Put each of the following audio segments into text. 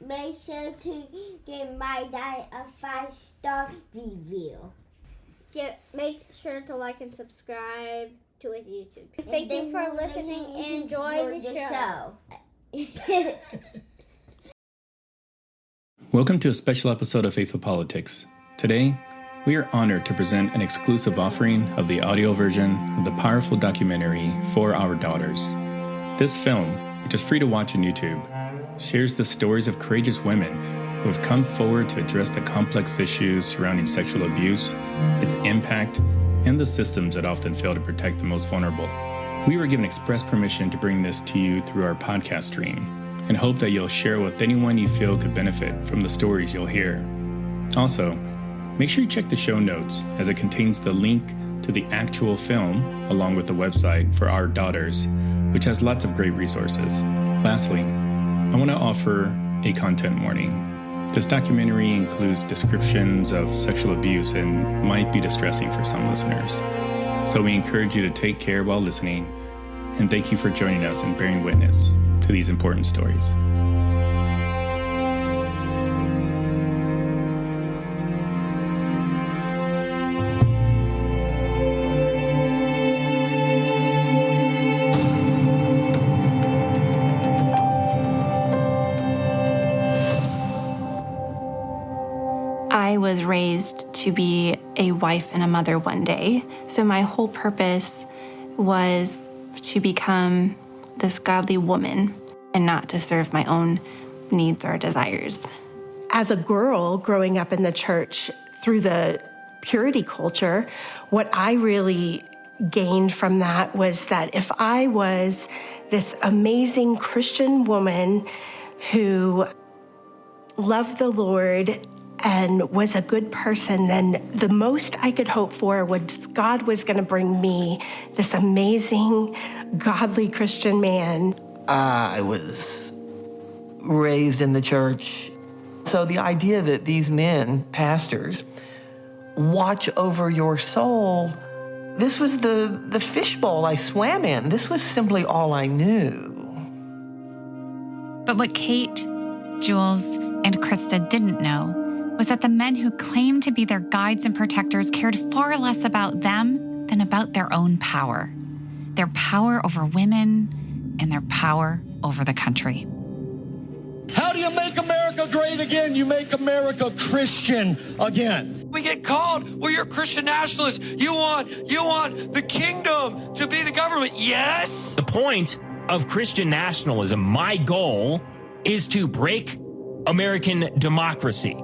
make sure to give my dad a 5-star review. Make sure to like and subscribe to his YouTube. Thank you for listening and enjoy the show. Welcome to a special episode of Faithful Politics. Today, we are honored to present an exclusive offering of the audio version of the powerful documentary For Our Daughters. This film, which is free to watch on YouTube, shares the stories of courageous women who have come forward to address the complex issues surrounding sexual abuse, its impact, and the systems that often fail to protect the most vulnerable. We were given express permission to bring this to you through our podcast stream, and hope that you'll share with anyone you feel could benefit from the stories you'll hear. Also, make sure you check the show notes, as it contains the link to the actual film, along with the website For Our Daughters, which has lots of great resources. Lastly, I want to offer a content warning. This documentary includes descriptions of sexual abuse and might be distressing for some listeners. So we encourage you to take care while listening, and thank you for joining us and bearing witness to these important stories. I was raised to be a wife and a mother one day. So my whole purpose was to become this godly woman and not to serve my own needs or desires. As a girl growing up in the church through the purity culture, what I really gained from that was that if I was this amazing Christian woman who loved the Lord and was a good person, then the most I could hope for was God was going to bring me this amazing, godly Christian man. I was raised in the church. So the idea that these men, pastors, watch over your soul, this was the fishbowl I swam in. This was simply all I knew. But what Kate, Jules, and Krista didn't know was that the men who claimed to be their guides and protectors cared far less about them than about their own power over women and their power over the country. How do you make America great again? You make America Christian again. We get called, well, you're a Christian nationalist. You want the kingdom to be the government. Yes. The point of Christian nationalism, my goal, is to break American democracy.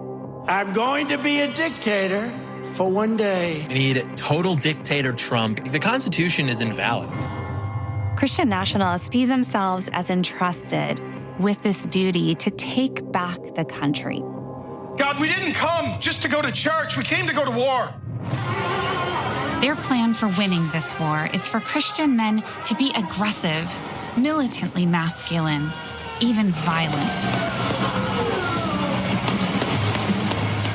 I'm going to be a dictator for one day. We need total dictator Trump. The Constitution is invalid. Christian nationalists see themselves as entrusted with this duty to take back the country. God, we didn't come just to go to church. We came to go to war. Their plan for winning this war is for Christian men to be aggressive, militantly masculine, even violent.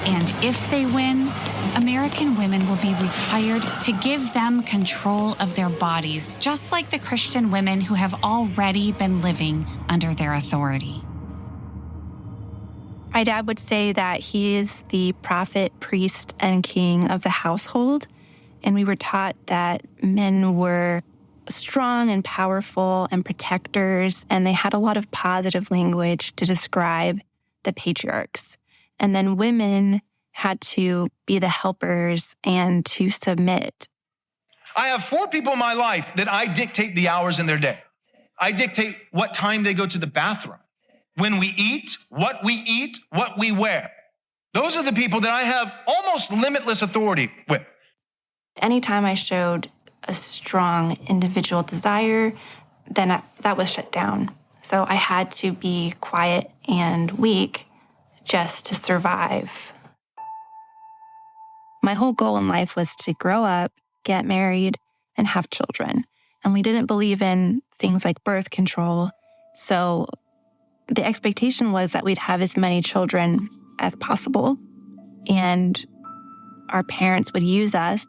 And if they win, American women will be required to give them control of their bodies, just like the Christian women who have already been living under their authority. My dad would say that he is the prophet, priest, and king of the household. And we were taught that men were strong and powerful and protectors, and they had a lot of positive language to describe the patriarchs. And then women had to be the helpers and to submit. I have 4 people in my life that I dictate the hours in their day. I dictate what time they go to the bathroom, when we eat, what we wear. Those are the people that I have almost limitless authority with. Anytime I showed a strong individual desire, then that was shut down. So I had to be quiet and weak just to survive. My whole goal in life was to grow up, get married, and have children. And we didn't believe in things like birth control. So the expectation was that we'd have as many children as possible. And our parents would use us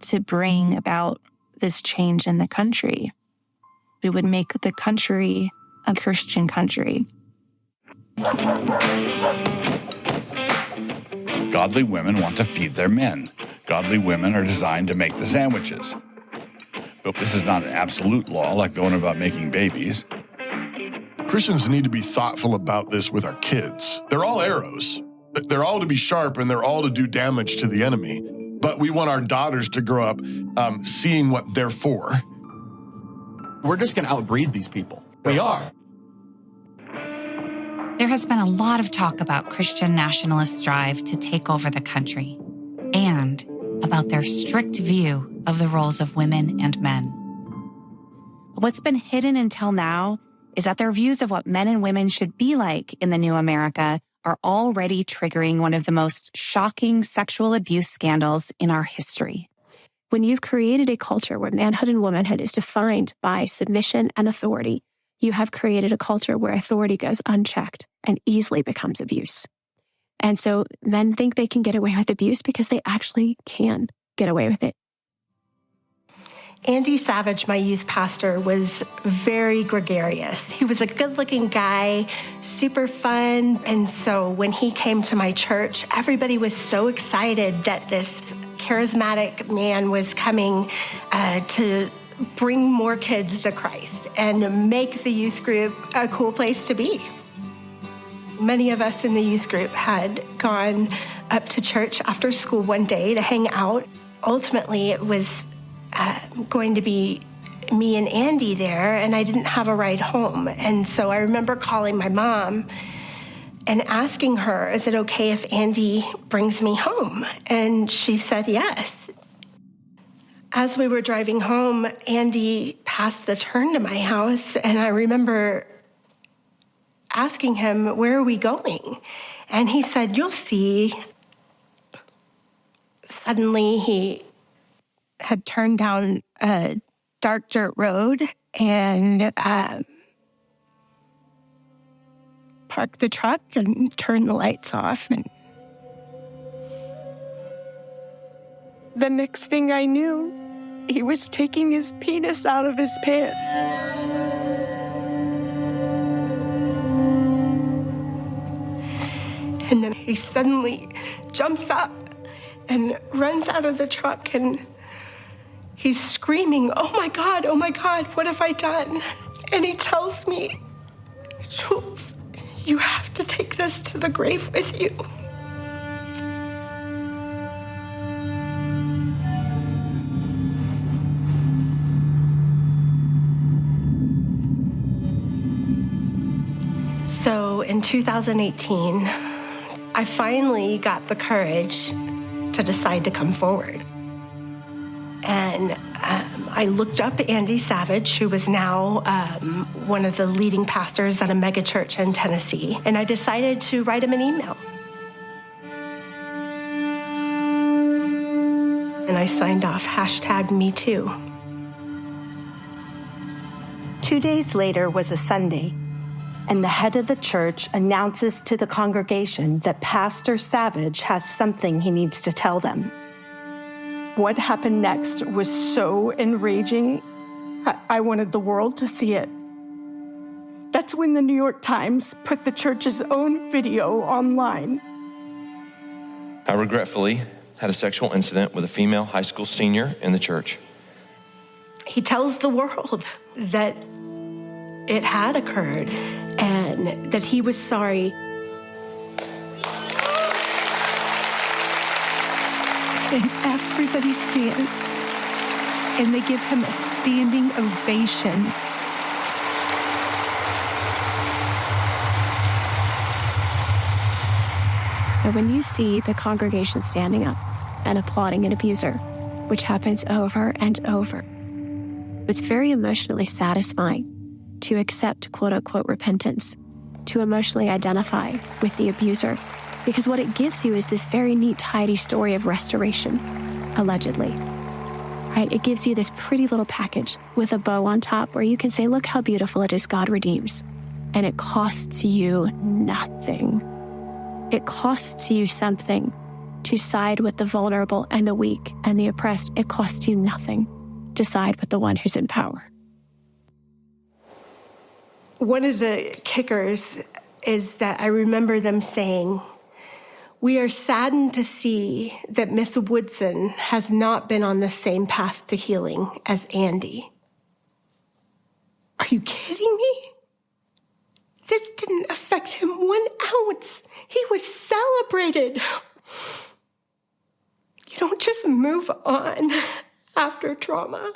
to bring about this change in the country. We would make the country a Christian country. Godly women want to feed their men. Godly women are designed to make the sandwiches. But this is not an absolute law like the one about making babies. Christians need to be thoughtful about this with our kids. They're all arrows. They're all to be sharp and they're all to do damage to the enemy. But we want our daughters to grow up seeing what they're for. We're just going to outbreed these people. We are. There has been a lot of talk about Christian nationalists' drive to take over the country and about their strict view of the roles of women and men. What's been hidden until now is that their views of what men and women should be like in the new America are already triggering one of the most shocking sexual abuse scandals in our history. When you've created a culture where manhood and womanhood is defined by submission and authority, you have created a culture where authority goes unchecked and easily becomes abuse. And so men think they can get away with abuse because they actually can get away with it. Andy Savage, my youth pastor, was very gregarious. He was a good-looking guy, super fun. And so when he came to my church, everybody was so excited that this charismatic man was coming to bring more kids to Christ and make the youth group a cool place to be. Many of us in the youth group had gone up to church after school one day to hang out. Ultimately, it was going to be me and Andy there, and I didn't have a ride home. And so I remember calling my mom and asking her, is it okay if Andy brings me home? And she said yes. As we were driving home, Andy passed the turn to my house, and I remember asking him, where are we going? And he said, you'll see. Suddenly, he had turned down a dark dirt road and parked the truck and turned the lights off. And the next thing I knew, he was taking his penis out of his pants. And then he suddenly jumps up and runs out of the truck, and he's screaming, oh my God, what have I done? And he tells me, Jules, you have to take this to the grave with you. So in 2018, I finally got the courage to decide to come forward. And I looked up Andy Savage, who was now one of the leading pastors at a mega church in Tennessee, and I decided to write him an email. And I signed off #MeToo. 2 days later was a Sunday, and the head of the church announces to the congregation that Pastor Savage has something he needs to tell them. What happened next was so enraging, I wanted the world to see it. That's when the New York Times put the church's own video online. I regretfully had a sexual incident with a female high school senior in the church. He tells the world that it had occurred and that he was sorry. And everybody stands, and they give him a standing ovation. And when you see the congregation standing up and applauding an abuser, which happens over and over, it's very emotionally satisfying to accept quote-unquote repentance, to emotionally identify with the abuser, because what it gives you is this very neat, tidy story of restoration, allegedly. Right? It gives you this pretty little package with a bow on top where you can say, look how beautiful it is God redeems. And it costs you nothing. It costs you something to side with the vulnerable and the weak and the oppressed. It costs you nothing to side with the one who's in power. One of the kickers is that I remember them saying, "We are saddened to see that Miss Woodson has not been on the same path to healing as Andy." Are you kidding me? This didn't affect him 1 ounce. He was celebrated. You don't just move on after trauma.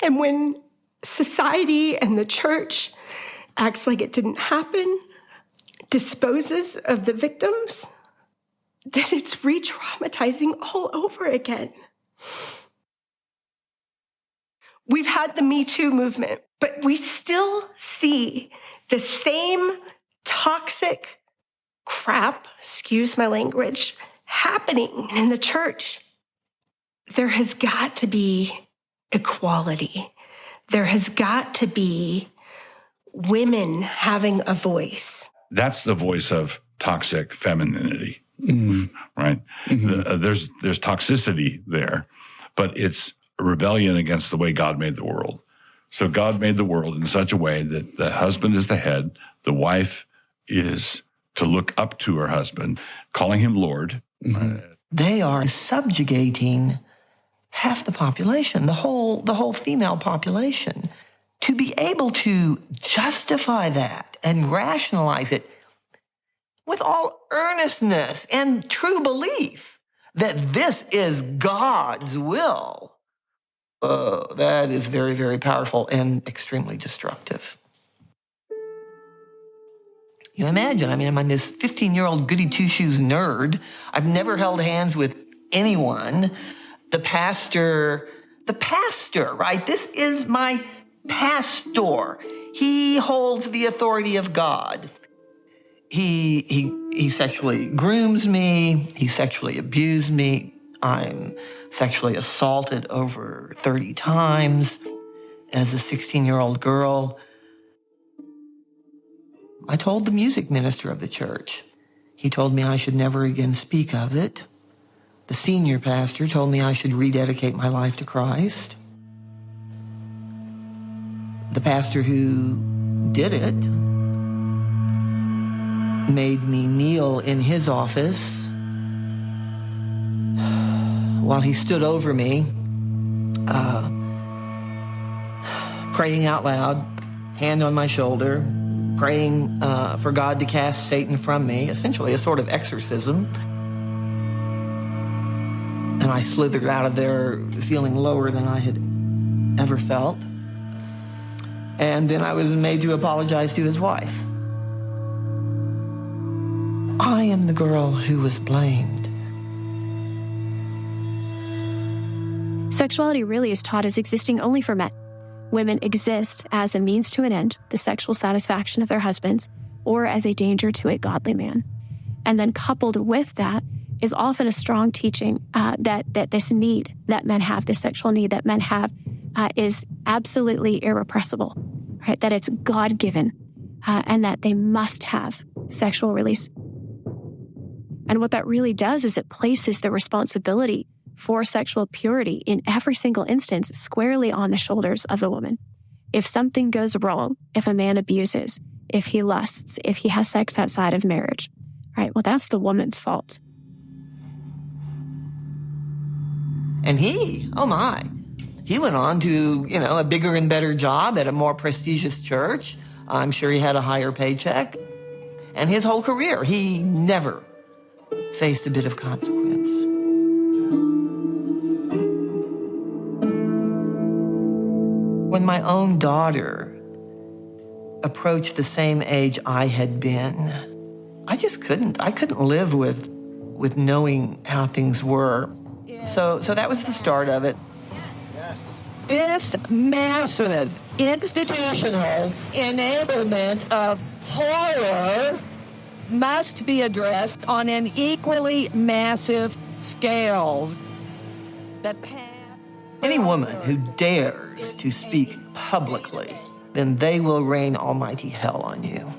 And when society and the church acts like it didn't happen, disposes of the victims, then it's re-traumatizing all over again. We've had the Me Too movement, but we still see the same toxic crap, excuse my language, happening in the church. There has got to be equality. There has got to be women having a voice. That's the voice of toxic femininity, right? There's toxicity there, but it's a rebellion against the way God made the world. So God made the world in such a way that the husband is the head, the wife is to look up to her husband, calling him Lord. They are subjugating half the population, the whole female population. To be able to justify that and rationalize it with all earnestness and true belief that this is God's will, that is very, very powerful and extremely destructive. You imagine, I'm this 15-year-old goody two-shoes nerd. I've never held hands with anyone. The pastor, right? This is my pastor. He holds the authority of God. He sexually grooms me. He sexually abused me. I'm sexually assaulted over 30 times as a 16-year-old girl. I told the music minister of the church. He told me I should never again speak of it. The senior pastor told me I should rededicate my life to Christ. The pastor who did it made me kneel in his office while he stood over me, praying out loud, hand on my shoulder, praying for God to cast Satan from me, essentially a sort of exorcism. And I slithered out of there feeling lower than I had ever felt. And then I was made to apologize to his wife. I am the girl who was blamed. Sexuality really is taught as existing only for men. Women exist as a means to an end, the sexual satisfaction of their husbands, or as a danger to a godly man. And then coupled with that is often a strong teaching that this need that men have, this sexual need that men have, is absolutely irrepressible, right? That it's God-given, and that they must have sexual release. And what that really does is it places the responsibility for sexual purity in every single instance squarely on the shoulders of the woman. If something goes wrong, if a man abuses, if he lusts, if he has sex outside of marriage, right? Well, that's the woman's fault. And he went on to, a bigger and better job at a more prestigious church. I'm sure he had a higher paycheck. And his whole career, he never faced a bit of consequence. When my own daughter approached the same age I had been, I just couldn't. I couldn't live with knowing how things were. So that was the start of it. This massive institutional enablement of horror must be addressed on an equally massive scale. Any woman who dares to speak publicly, then they will rain almighty hell on you.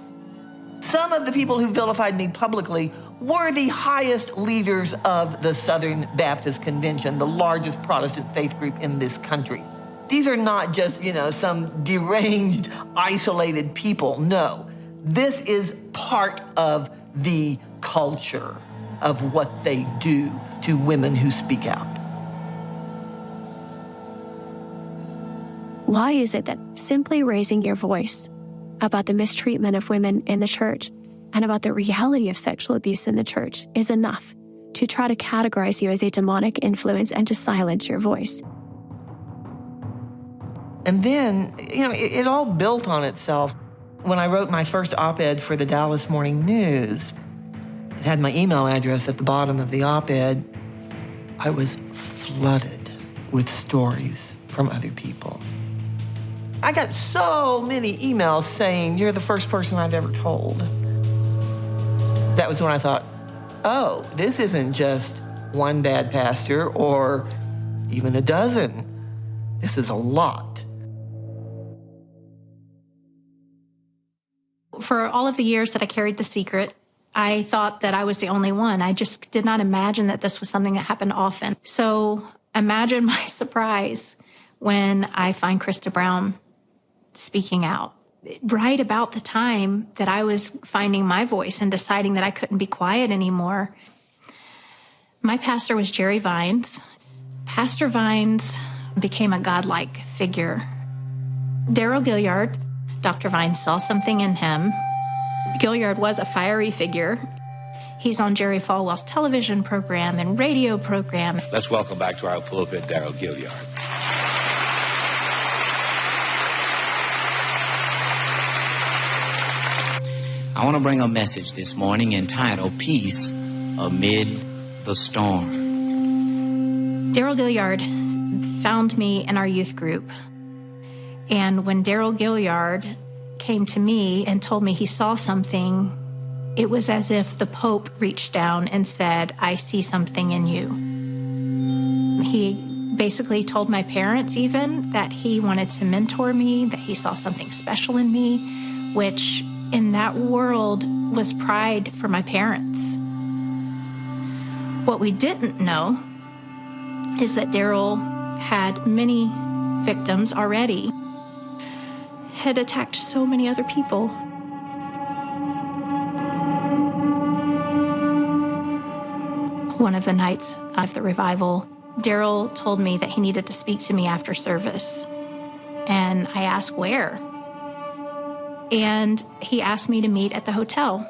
Some of the people who vilified me publicly were the highest leaders of the Southern Baptist Convention, the largest Protestant faith group in this country. These are not just, some deranged, isolated people. No, This is part of the culture of what they do to women who speak out. Why is it that simply raising your voice about the mistreatment of women in the church and about the reality of sexual abuse in the church is enough to try to categorize you as a demonic influence and to silence your voice? And then, it all built on itself. When I wrote my first op-ed for the Dallas Morning News, it had my email address at the bottom of the op-ed. I was flooded with stories from other people. I got so many emails saying, "You're the first person I've ever told." That was when I thought, oh, this isn't just one bad pastor or even a dozen. This is a lot. For all of the years that I carried the secret, I thought that I was the only one. I just did not imagine that this was something that happened often. So imagine my surprise when I find Krista Brown speaking out. Right about the time that I was finding my voice and deciding that I couldn't be quiet anymore. My pastor was Jerry Vines. Pastor Vines became a godlike figure. Daryl Gilliard, Dr. Vines saw something in him. Gilliard was a fiery figure. He's on Jerry Falwell's television program and radio program. Let's welcome back to our pulpit, Daryl Gilliard. I want to bring a message this morning entitled Peace Amid the Storm. Daryl Gilliard found me in our youth group. And when Daryl Gilliard came to me and told me he saw something, it was as if the Pope reached down and said, "I see something in you." He basically told my parents even that he wanted to mentor me, that he saw something special in me, which in that world was pride for my parents. What we didn't know is that Daryl had many victims already, had attacked so many other people. One of the nights of the revival, Daryl told me that he needed to speak to me after service. And I asked where. And he asked me to meet at the hotel.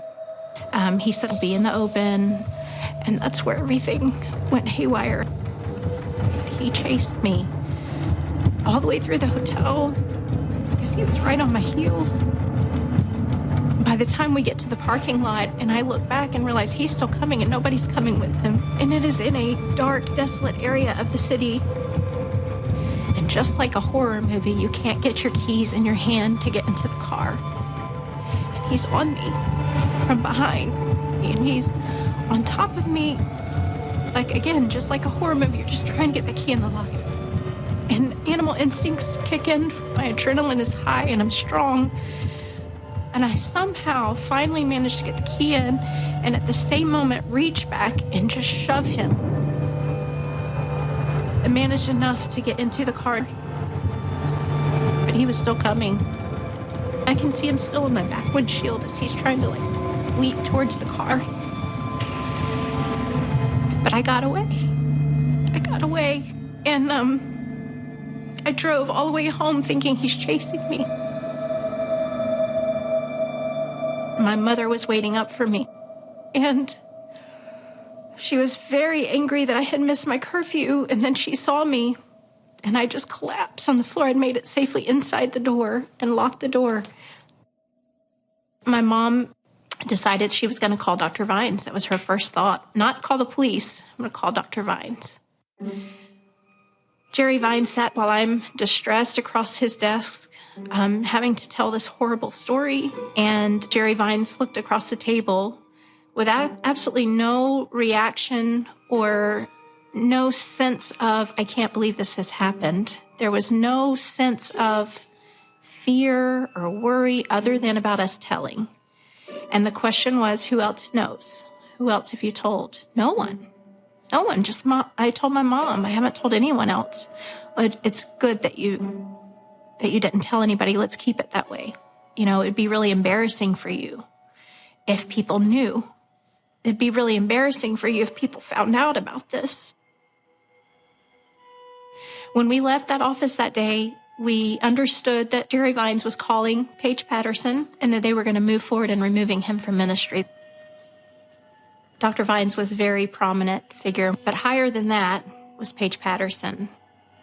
He said, "I'll be in the open." And that's where everything went haywire. He chased me all the way through the hotel because he was right on my heels. By the time we get to the parking lot and I look back and realize he's still coming and nobody's coming with him. And it is in a dark, desolate area of the city. And just like a horror movie, you can't get your keys in your hand to get into the car. And he's on me from behind. And he's on top of me. Like, again, just like a horror movie, you're just trying to get the key in the lock. And animal instincts kick in. My adrenaline is high and I'm strong. And I somehow finally managed to get the key in and at the same moment reach back and just shove him. I managed enough to get into the car, but he was still coming. I can see him still in my back windshield as he's trying to leap towards the car. But I got away. And I drove all the way home thinking he's chasing me. My mother was waiting up for me, and she was very angry that I had missed my curfew, and then she saw me, and I just collapsed on the floor. I'd made it safely inside the door and locked the door. My mom decided she was going to call Dr. Vines. That was her first thought. Not call the police. I'm going to call Dr. Vines. Jerry Vines sat while I'm distressed across his desk, having to tell this horrible story. And Jerry Vines looked across the table with absolutely no reaction or no sense of, I can't believe this has happened. There was no sense of fear or worry other than about us telling. And the question was, who else knows? Who else have you told? No one. No one. Just mom. I told my mom. I haven't told anyone else. But it's good that you didn't tell anybody. Let's keep it that way. it'd be really embarrassing for you if people knew. It'd be really embarrassing for you if people found out about this. When we left that office that day, we understood that Jerry Vines was calling Paige Patterson and that they were going to move forward in removing him from ministry. Dr. Vines was a very prominent figure, but higher than that was Paige Patterson.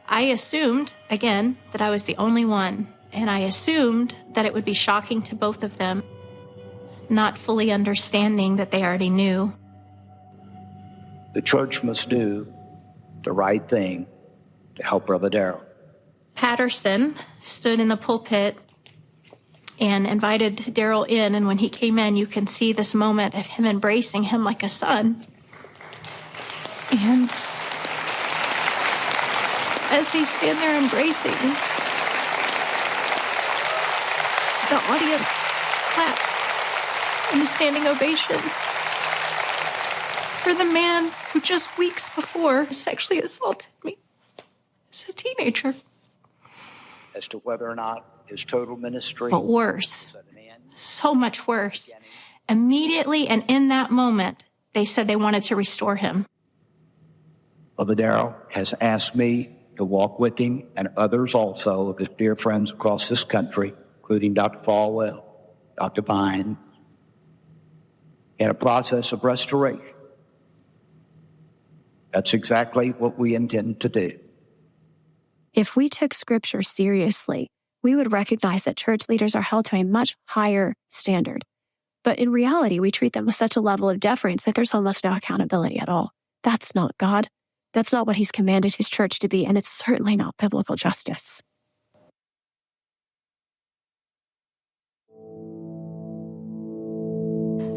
I assumed, again, that I was the only one, and I assumed that it would be shocking to both of them, not fully understanding that they already knew. The church must do the right thing to help Brother Darrell. Patterson stood in the pulpit and invited Darrell in, and when he came in, you can see this moment of him embracing him like a son. And as they stand there embracing, the audience claps in a standing ovation for the man who just weeks before sexually assaulted me as a teenager. As to whether or not his total ministry... But worse, so much worse. Immediately and in that moment, they said they wanted to restore him. Brother Darrell has asked me to walk with him and others also of his dear friends across this country, including Dr. Falwell, Dr. Vine, in a process of restoration. That's exactly what we intend to do. If we took Scripture seriously, we would recognize that church leaders are held to a much higher standard. But in reality, we treat them with such a level of deference that there's almost no accountability at all. That's not God. That's not what he's commanded his church to be, and it's certainly not biblical justice.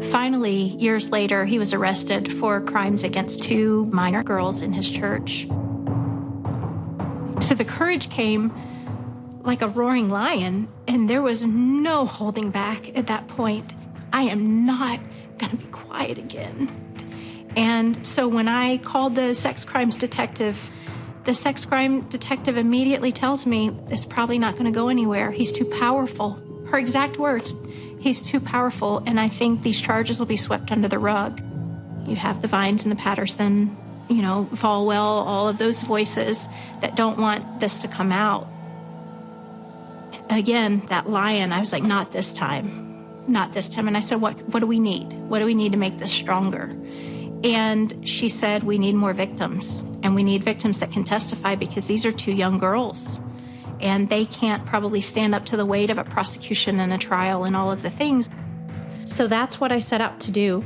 Finally, years later, he was arrested for crimes against 2 minor girls in his church. So the courage came like a roaring lion, and there was no holding back at that point. I am not going to be quiet again. And so when I called the sex crimes detective, the sex crime detective immediately tells me, it's probably not going to go anywhere. He's too powerful. Her exact words, he's too powerful, and I think these charges will be swept under the rug. You have the Vines and the Patterson, Falwell, all of those voices that don't want this to come out. Again, that lion, I was like, not this time, not this time. And I said, what do we need? What do we need to make this stronger? And she said, we need more victims, and we need victims that can testify because these are 2 young girls, and they can't probably stand up to the weight of a prosecution and a trial and all of the things. So that's what I set out to do.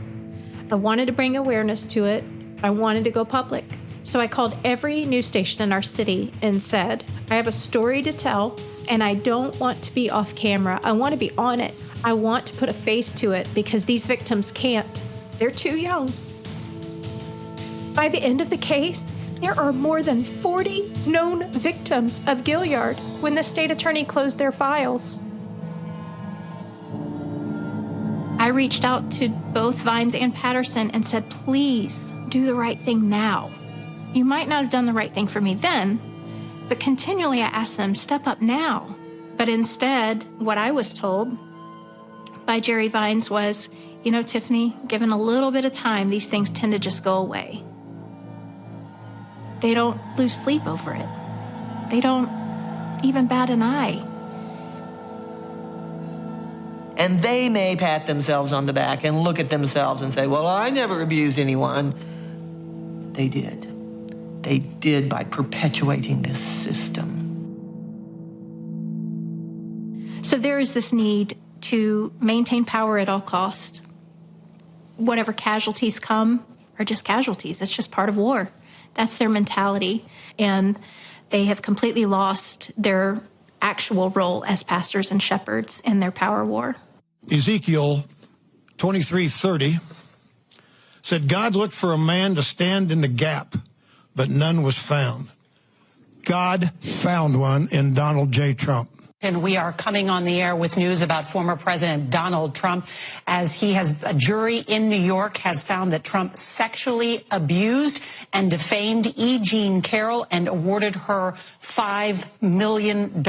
I wanted to bring awareness to it. I wanted to go public. So I called every news station in our city and said, I have a story to tell, and I don't want to be off camera. I want to be on it. I want to put a face to it because these victims can't. They're too young. By the end of the case, there are more than 40 known victims of Gilliard when the state attorney closed their files. I reached out to both Vines and Patterson and said, please do the right thing now. You might not have done the right thing for me then, but continually I asked them, step up now. But instead, what I was told by Jerry Vines was, Tiffany, given a little bit of time, these things tend to just go away. They don't lose sleep over it. They don't even bat an eye. And they may pat themselves on the back and look at themselves and say, well, I never abused anyone. They did. They did by perpetuating this system. So there is this need to maintain power at all costs. Whatever casualties come are just casualties. It's just part of war. That's their mentality. And they have completely lost their actual role as pastors and shepherds in their power war. Ezekiel 23:30 said, God looked for a man to stand in the gap, but none was found. God found one in Donald J. Trump. And we are coming on the air with news about former President Donald Trump, as a jury in New York has found that Trump sexually abused and defamed E. Jean Carroll and awarded her $5 million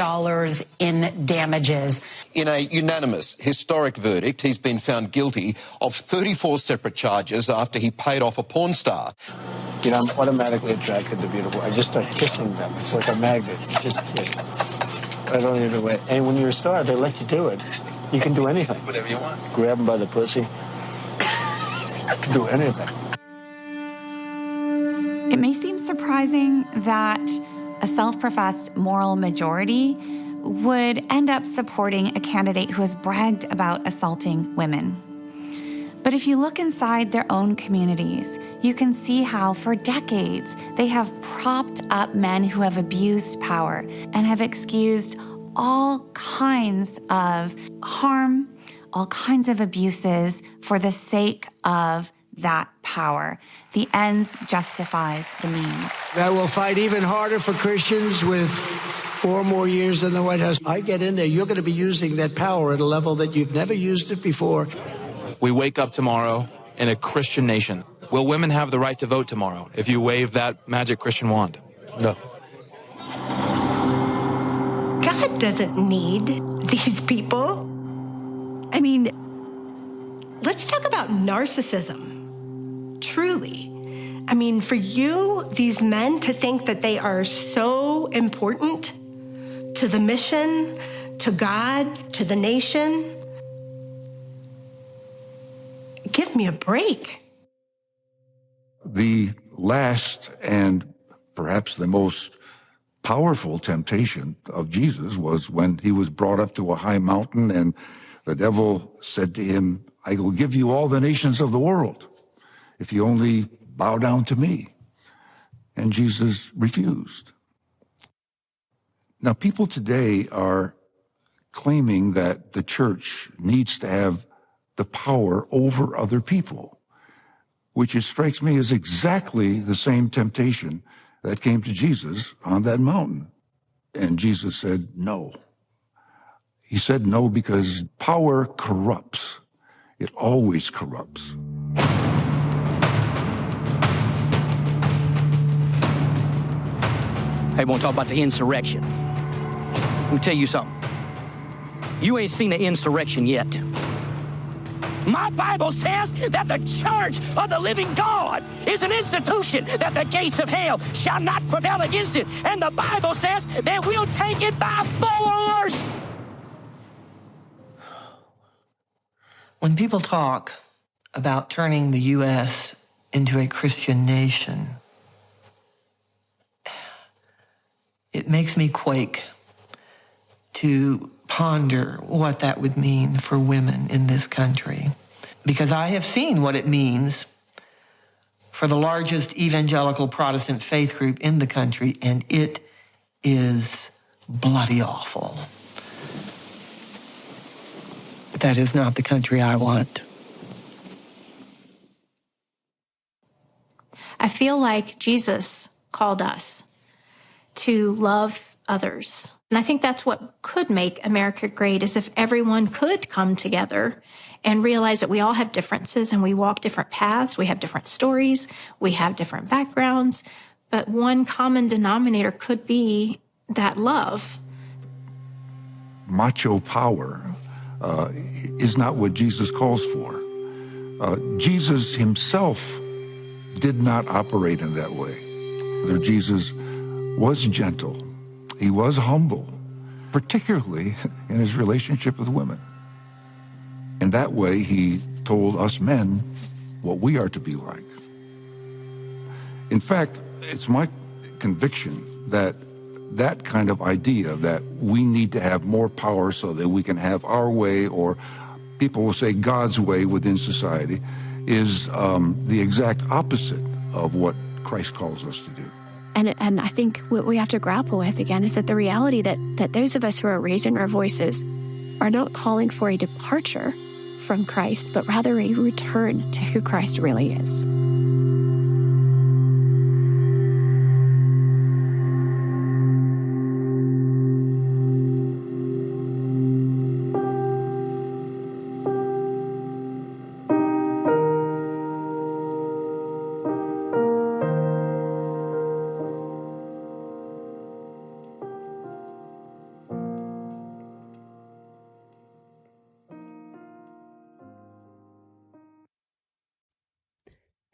in damages. In a unanimous, historic verdict, he's been found guilty of 34 separate charges after he paid off a porn star. You know, I'm automatically attracted to beautiful. I just start kissing them. It's like a magnet. I don't even know. And when you're a star, they let you do it. You can do anything. Whatever you want. Grab them by the pussy. You can do anything. It may seem surprising that a self-professed moral majority would end up supporting a candidate who has bragged about assaulting women. But if you look inside their own communities, you can see how for decades they have propped up men who have abused power and have excused all kinds of harm, all kinds of abuses for the sake of that power. The ends justifies the means. I will fight even harder for Christians with 4 more years in the White House. I get in there, you're going to be using that power at a level that you've never used it before. We wake up tomorrow in a Christian nation. Will women have the right to vote tomorrow if you wave that magic Christian wand? No. God doesn't need these people. I mean, let's talk about narcissism. Truly. I mean, for you, these men to think that they are so important to the mission, to God, to the nation, give me a break. The last and perhaps the most powerful temptation of Jesus was when he was brought up to a high mountain and the devil said to him, I will give you all the nations of the world if you only bow down to me. And Jesus refused. Now, people today are claiming that the church needs to have the power over other people, which strikes me as exactly the same temptation that came to Jesus on that mountain. And Jesus said no. He said no because power corrupts. It always corrupts. Hey, we'll talk about the insurrection. Let me tell you something. You ain't seen the insurrection yet. My Bible says that the church of the living God is an institution, that the gates of hell shall not prevail against it. And the Bible says that we'll take it by force. When people talk about turning the U.S. into a Christian nation, it makes me quake to ponder what that would mean for women in this country. Because I have seen what it means for the largest evangelical Protestant faith group in the country, and it is bloody awful. That is not the country I want. I feel like Jesus called us to love others. And I think that's what could make America great, is if everyone could come together and realize that we all have differences and we walk different paths, we have different stories, we have different backgrounds, but one common denominator could be that love. Macho power is not what Jesus calls for. Jesus himself did not operate in that way. Jesus was gentle. He was humble, particularly in his relationship with women. And that way, he told us men what we are to be like. In fact, it's my conviction that that kind of idea that we need to have more power so that we can have our way, or people will say God's way within society, is the exact opposite of what Christ calls us to do. And I think what we have to grapple with, again, is that the reality that those of us who are raising our voices are not calling for a departure from Christ, but rather a return to who Christ really is.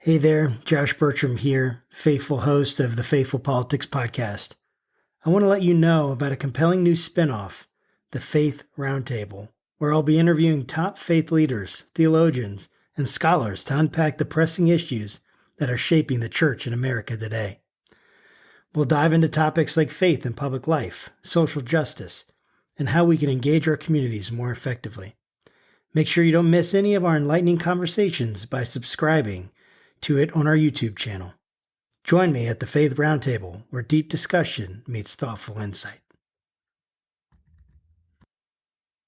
Hey there, Josh Bertram here, faithful host of the Faithful Politics Podcast. I want to let you know about a compelling new spinoff, the Faith Roundtable, where I'll be interviewing top faith leaders, theologians, and scholars to unpack the pressing issues that are shaping the church in America today. We'll dive into topics like faith in public life, social justice, and how we can engage our communities more effectively. Make sure you don't miss any of our enlightening conversations by subscribing to it on our YouTube channel. Join me at the Faith Roundtable, where deep discussion meets thoughtful insight.